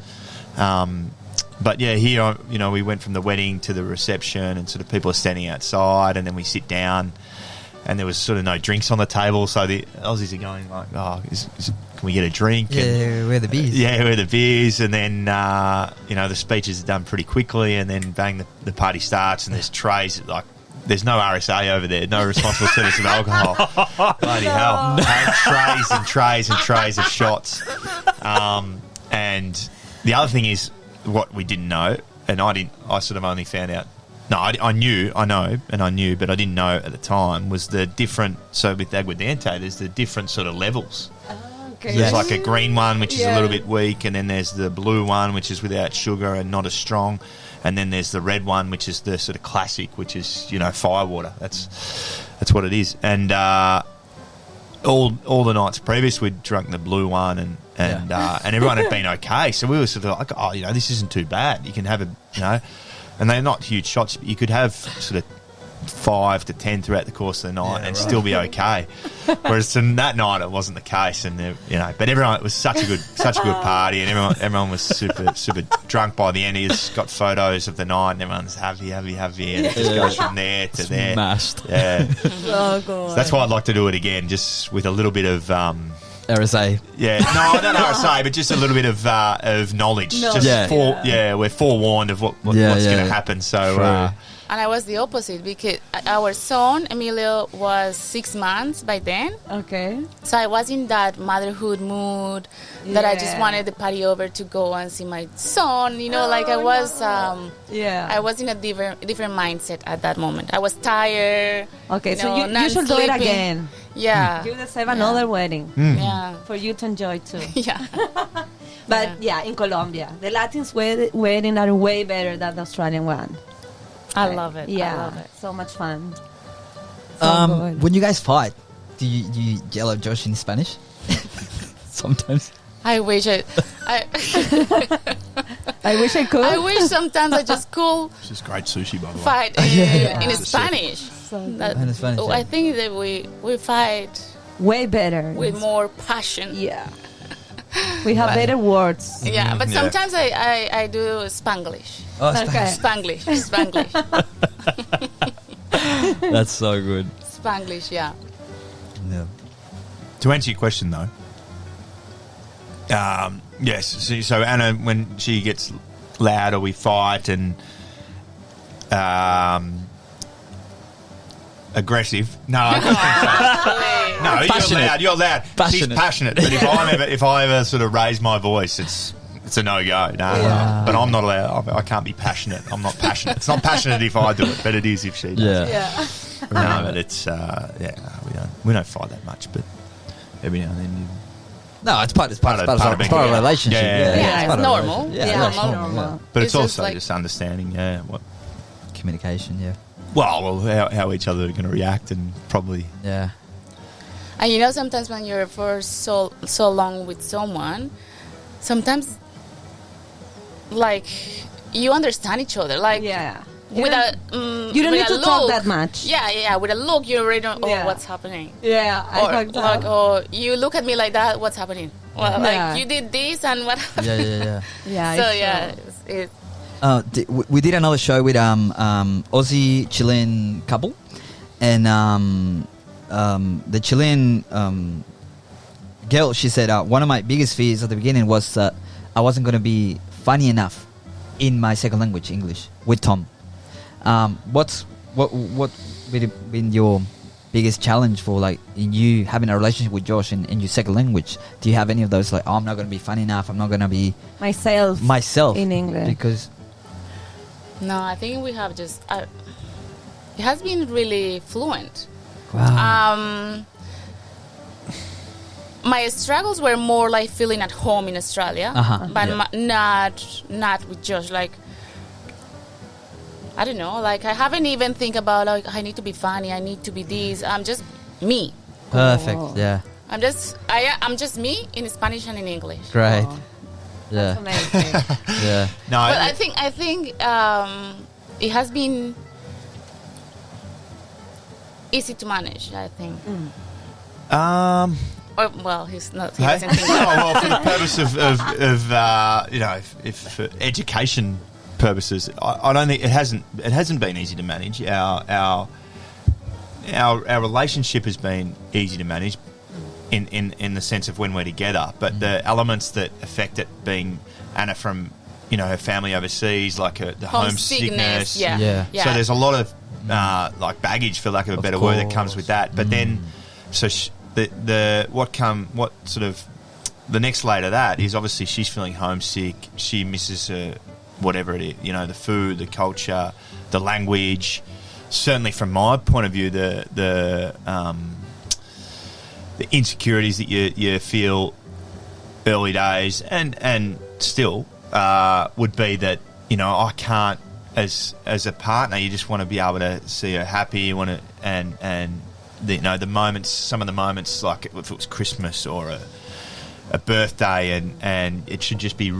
But yeah, here we went from the wedding to the reception and sort of people are standing outside and then we sit down. And there was sort of no drinks on the table, so the Aussies are going like, "Oh, can we get a drink?" Yeah, where are the beers? Yeah, where are the beers? And then the speeches are done pretty quickly, and then bang, the party starts, and there's trays like. There's no RSA over there, no responsible service of alcohol. Bloody hell! And trays and trays and trays of shots. And the other thing is what we didn't know, and I sort of only found out. No, I knew, but I didn't know at the time, was the different... So with aguardiente, there's the different sort of levels. Okay. There's like a green one, which is a little bit weak, and then there's the blue one, which is without sugar and not as strong, and then there's the red one, which is the sort of classic, which is, firewater. That's what it is. And all the nights previous, we'd drunk the blue one, and everyone had been okay. So we were sort of like, this isn't too bad. You can have and they're not huge shots, but you could have sort of 5 to 10 throughout the course of the night and still be okay. Whereas that night it wasn't the case, and but everyone, it was such a good party, and everyone was super drunk by the end. He's got photos of the night, and everyone's happy, and it just goes from there to there. Smashed. Yeah, So good. so that's why I'd like to do it again, just with a little bit of. RSA. Yeah, no, not RSA, but just a little bit of knowledge. No. Just Yeah. we're forewarned of what's going to happen. So, And I was the opposite because our son, Emilio, was 6 months by then. Okay. So I was in that motherhood mood that I just wanted the party over to go and see my son. I was I was in a different mindset at that moment. I was tired. Okay, so you not should do it sleeping. again. Yeah. You deserve another wedding Yeah. for you to enjoy too. Yeah. But in Colombia, the Latins wedding are way better than the Australian one. I love it. Yeah, I love it. so much fun. So good. When you guys fight, do you yell at Josh in Spanish? Sometimes. I wish I I wish I could. I wish sometimes I just could this is great sushi, by the way. fight in Spanish. In Spanish, I think that we fight Way better. with more passion. Yeah. We have better words. Yeah, but Yeah. sometimes I do Spanglish. Oh, Okay. Spanglish. That's so good. Spanglish, yeah. Yeah. To answer your question, though, yes. So Anna, when she gets loud or we fight and aggressive. No, I don't think so. No, Passionate. You're loud. She's Passionate. passionate. But if I ever sort of raise my voice, it's a no-go. No. Yeah. But I'm not allowed. I can't be passionate. I'm not passionate. It's not passionate if I do it, but it is if she does. Yeah. Yeah. No, but it's we don't fight that much, but every now and then. No, it's part of being a together. relationship. Yeah. Yeah, part it's of a normal. relationship. Yeah, that's normal. normal. But It's it's, just also like- just understanding, what Communication, yeah. how each other are going to react, and probably Yeah. And sometimes when you're for so long with someone, sometimes like you understand each other. Like Yeah. with You don't with need a to talk look. that much. Yeah. With a look, you already know Yeah. what's happening. Yeah. I Or fucked like, up. you look at me like that. What's happening? Well, Yeah. like you did this and what happened? Yeah. Yeah. So it's yeah, true. We did another show with Aussie Chilean couple, and the Chilean girl, she said one of my biggest fears at the beginning was that I wasn't going to be funny enough in my second language, English, with Tom. What been your biggest challenge for in you having a relationship with Josh in your second language? Do you have any of those I'm not going to be funny enough, I'm not going to be myself myself in English. because No, I think we have just... it has been really fluent. Wow. My struggles were more like feeling at home in Australia, but not with Josh. Like, I don't know. Like, I haven't even think about like I need to be funny. I need to be this. I'm just me. Perfect. Yeah. I'm just me in Spanish and in English. Great. That's amazing. Yeah. No, But I think it has been easy to manage. I think. Or, well, he's not. He doesn't think that. well, for the purpose of if for education purposes, I don't think it hasn't been easy to manage. Our relationship has been easy to manage in the sense of when we're together, but the elements that affect it, being Anna from her family overseas, like the homesickness. Yeah. So there's a lot of like baggage, for lack of a better word, that comes with that. But then, so the next layer to that is obviously she's feeling homesick. She misses whatever it is, the food, the culture, the language. Certainly, from my point of view, the insecurities that you feel early days and still would be that I can't, as a partner, you just want to be able to see her happy. You want to and the moments, some of the moments, like if it was Christmas or a birthday, and it should just be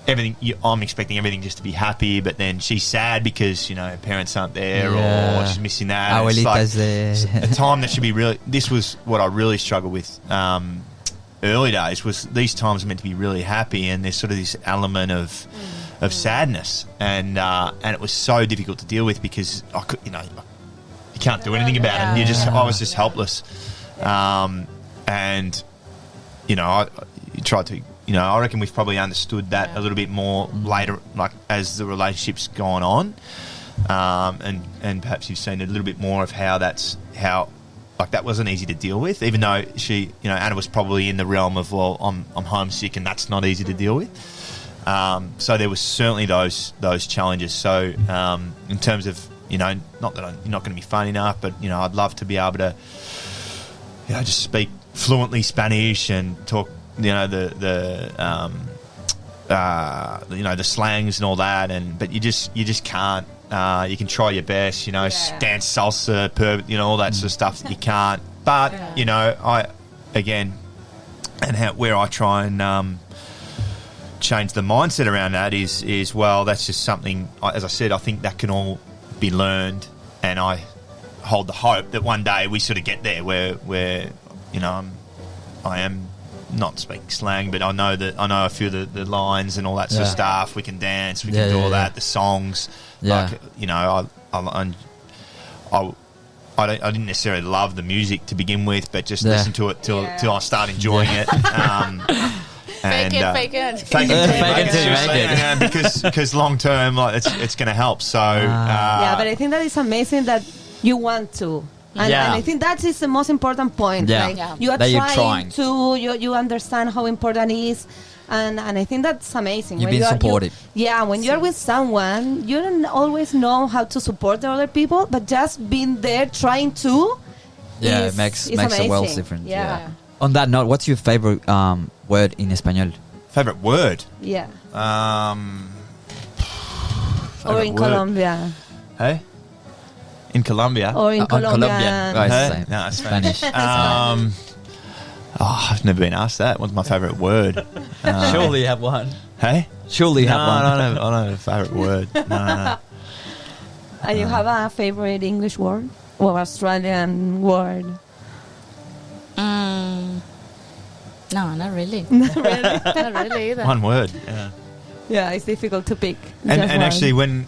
everything. I'm expecting everything just to be happy, but then she's sad because her parents aren't there, or she's missing that. Abuelita's there. A time that should be really. This was what I really struggled with early days. Was these times are meant to be really happy, and there's sort of this element of sadness, and it was so difficult to deal with because I could, you can't do anything about it. I was just helpless, and I tried to. I reckon we've probably understood that a little bit more later, like as the relationship's gone on, and perhaps you've seen a little bit more of how that wasn't easy to deal with, even though she, Anna was probably in the realm of, well, I'm homesick and that's not easy to deal with. So there was certainly those challenges. So in terms of, not that you're not going to be funny enough, but I'd love to be able to, just speak fluently Spanish and talk. The slangs and all that, but you just can't. You can try your best, dance salsa, all that sort of stuff that you can't. But where I try and change the mindset around that is well, that's just something. As I said, I think that can all be learned, and I hold the hope that one day we sort of get there where I am. Not speaking slang, but I know a few of the lines and all that sort of stuff. We can dance, we can do all that. The songs, I didn't necessarily love the music to begin with, but just listen to it till I start enjoying it. Fake it. Because long term, it's going to help. So but I think that is amazing that you want to. And I think that is the most important point. Yeah. Like, you are trying to, you understand how important it is. And I think that's amazing. You've been supported. When you're with someone, you don't always know how to support the other people, but just being there trying to it makes amazing. a world difference. Yeah. On that note, what's your favorite word in Español? Favorite word? Yeah. Or in Colombia. Hey? In Colombia? Or in Colombia. Oh, it's the same. No, it's Spanish. I've never been asked that. What's my favourite word? Surely you have one. Hey? Surely you have one. I don't have a favourite word. No. And you have a favourite English word? Or Australian word? No, not really. Not really either. One word, yeah. Yeah, it's difficult to pick. And actually, when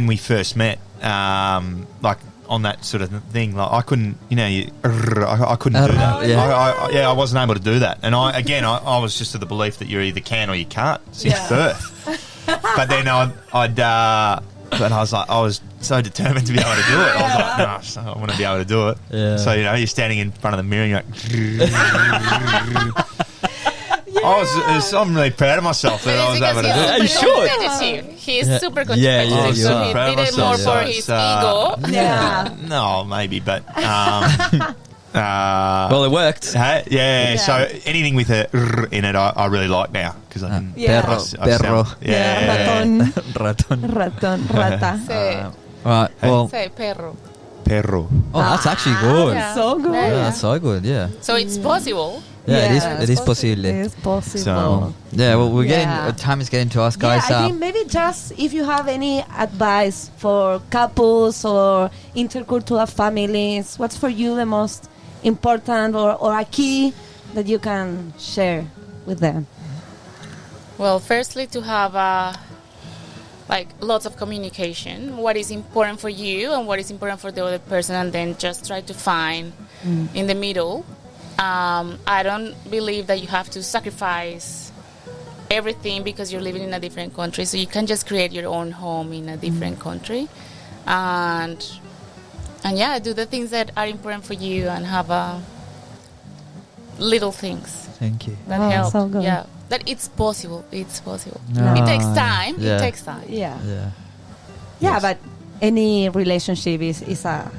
we first met, like on that sort of thing, like I couldn't, I couldn't do that. Yeah. I wasn't able to do that. And I was just of the belief that you either can or you can't since birth. But then I was so determined to be able to do it. I was like, no, I want to be able to do it. Yeah. So you're standing in front of the mirror, and you're like, I'm really proud of myself that I was able to do it. You should. Competitive. He's Yeah. super Yeah, competitive. you so are. he Proud of did it more myself. for his ego. Yeah. No, maybe, but Well, it worked. yeah. So anything with a r in it, I really like now because I can. Yeah. Perro. Yeah. Ratón. Raton. Rata. Say, Right. Well, say perro. Perro. oh, that's actually good. Yeah. So good. Yeah, that's so good. Yeah. So it's possible. Yeah, it is possible. It's possible. So, Yeah, well, we're Yeah. getting time is getting to us, guys. Yeah, I think maybe just if you have any advice for couples or intercultural families, what's for you the most important or a key that you can share with them? Well, firstly, to have like lots of communication. What is important for you and what is important for the other person, and then just try to find in the middle. I don't believe that you have to sacrifice everything because you're living in a different country. So you can just create your own home in a different country, and yeah, do the things that are important for you and have little things Thank you. that Oh, help. so good. Yeah, that it's possible. It's possible. No. It takes time. Yeah. It takes time. Yeah. Yeah. Yeah, but any relationship is a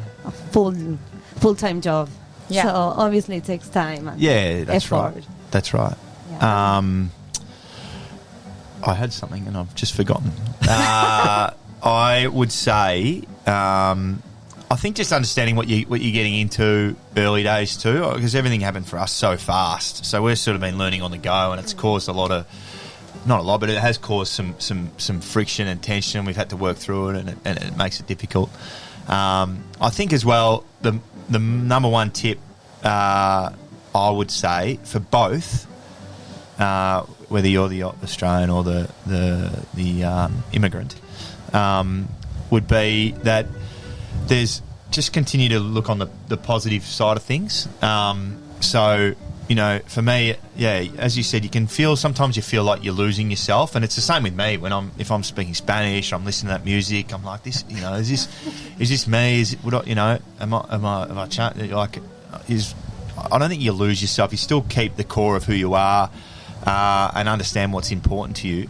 full-time job. Yeah. So obviously it takes time and Yeah, that's effort. right. That's right. Yeah. I had something and I've just forgotten. I would say, I think just understanding what you're getting into early days too, because everything happened for us so fast. So we've sort of been learning on the go, and it's caused a lot of, not a lot, but it has caused some friction and tension. We've had to work through it, and it makes it difficult. I think as well, the number one tip I would say for both, whether you're the Australian or the immigrant, would be that there's just continue to look on the positive side of things. So, you know, for me, yeah, as you said, sometimes you feel like you're losing yourself, and it's the same with me if I'm speaking Spanish, I'm listening to that music, I'm like, this, you know, is this me? Is it, would I, you know, am I like, I don't think you lose yourself. You still keep the core of who you are, and understand what's important to you.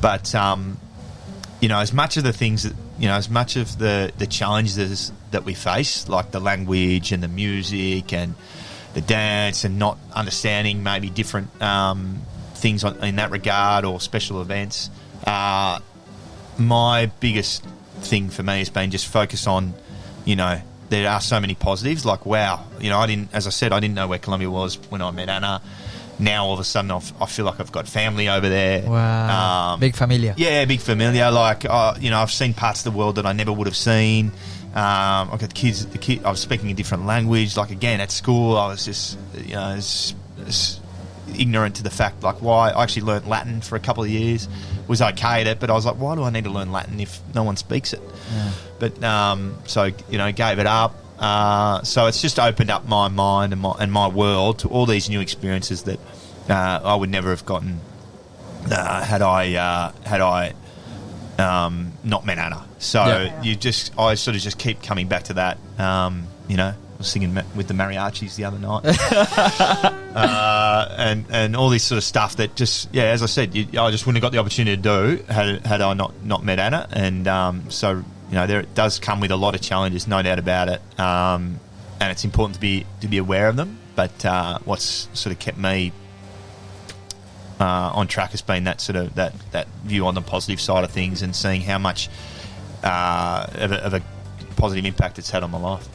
But, you know, as much of the things that, you know, as much of the challenges that we face, like the language and the music and the dance and not understanding maybe different things in that regard or special events, my biggest thing for me has been just focus on, you know, there are so many positives. Like, wow, you know, I didn't know where Colombia was when I met Anna. Now all of a sudden I feel like I've got family over there. Wow. Big familia. Yeah, big familia. Like, you know, I've seen parts of the world that I never would have seen. I've got kids. I was speaking a different language. Like, again, at school, I was just, you know, ignorant to the fact, like, why I actually learnt Latin for a couple of years. Was okay at it, but I was like, why do I need to learn Latin if no one speaks it? Yeah. But so, you know, gave it up. So it's just opened up my mind and my world to all these new experiences that I would never have gotten had I not met Anna. So I sort of just keep coming back to that. You know, I was singing with the mariachis the other night, and all this sort of stuff that just, yeah, as I said, I just wouldn't have got the opportunity to do had I not met Anna. And so, you know, it does come with a lot of challenges, no doubt about it, and it's important to be aware of them. But what's sort of kept me on track has been that sort of that view on the positive side of things and seeing how much of a positive impact it's had on my life.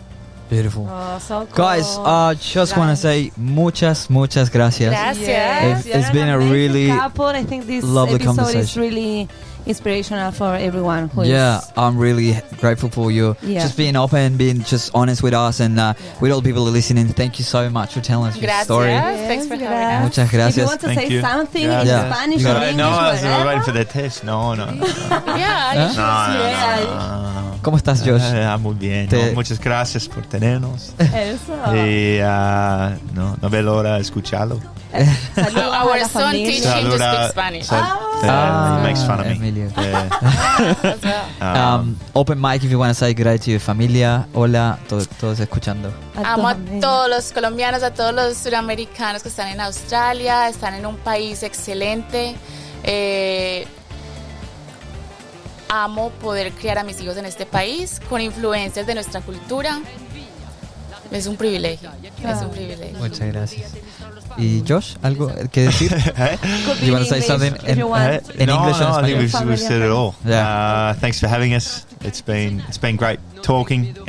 Beautiful. Oh, so cool. Guys, just want to say muchas gracias. Gracias. It's been a really couple. I think this lovely episode is conversation. really inspirational for everyone who Yeah, is I'm really grateful for you just being open, being just honest with us, and with all the people listening. Thank you so much for telling us your Gracias. story. Thanks for having us. Muchas If you gracias. want to Thank say you. something Yeah. in Yeah. Spanish You or got it. English, No, I was whatever. waiting for the test. No. Yeah. No. ¿Cómo estás, Josh? Muy bien. No, muchas gracias por tenernos. Eso. Y no veo la hora de escucharlo. Saludos a Our la son familia. teaching to speak Spanish. He makes fun of me. Emilio. Yeah. Open mic if you want to say goodbye to your familia. Hola, todos escuchando. Amo a todos los colombianos, a todos los suramericanos que están en Australia, están en un país excelente. Amo poder criar a mis hijos en este país con influencias de nuestra cultura. Es un privilegio. Es un privilegio. Muchas gracias. ¿Y Josh, algo que decir? Could You be want to say English something if you want. in No, English? no, and I think Spanish? we've said it all. Yeah. Thanks for having us. It's been great talking. Again,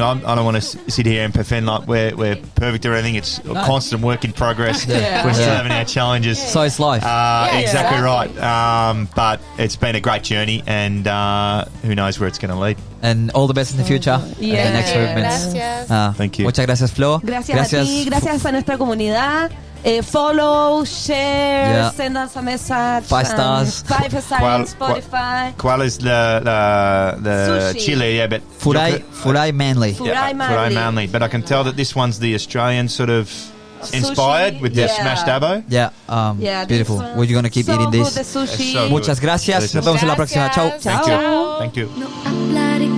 I don't want to sit here and pretend like we're perfect or anything. It's a constant work in progress. Yeah. We're still Yeah. having our challenges. So it's life. Exactly right. But it's been a great journey, and who knows where it's going to lead. And all the best in the future. Yeah. The next movements. Gracias. Thank you. Muchas gracias, Flo. Gracias a ti, gracias a nuestra comunidad. Follow, share, Yeah. send us a message. 5 stars. 5 stars on Spotify. ¿Cuál es the Sushi. chile? Yeah, but Furai Manly. Furai Manly. Furai Manly. But I can tell that this one's the Australian sort of inspired Sushi, with the yeah. smashed abo. Yeah, Yeah, beautiful. this one. We're gonna keep So eating good, this. the sushi. So good. Muchas gracias. Nos vemos en la próxima. Chao. Gracias. Thank you. Chao. Thank you. No hablaré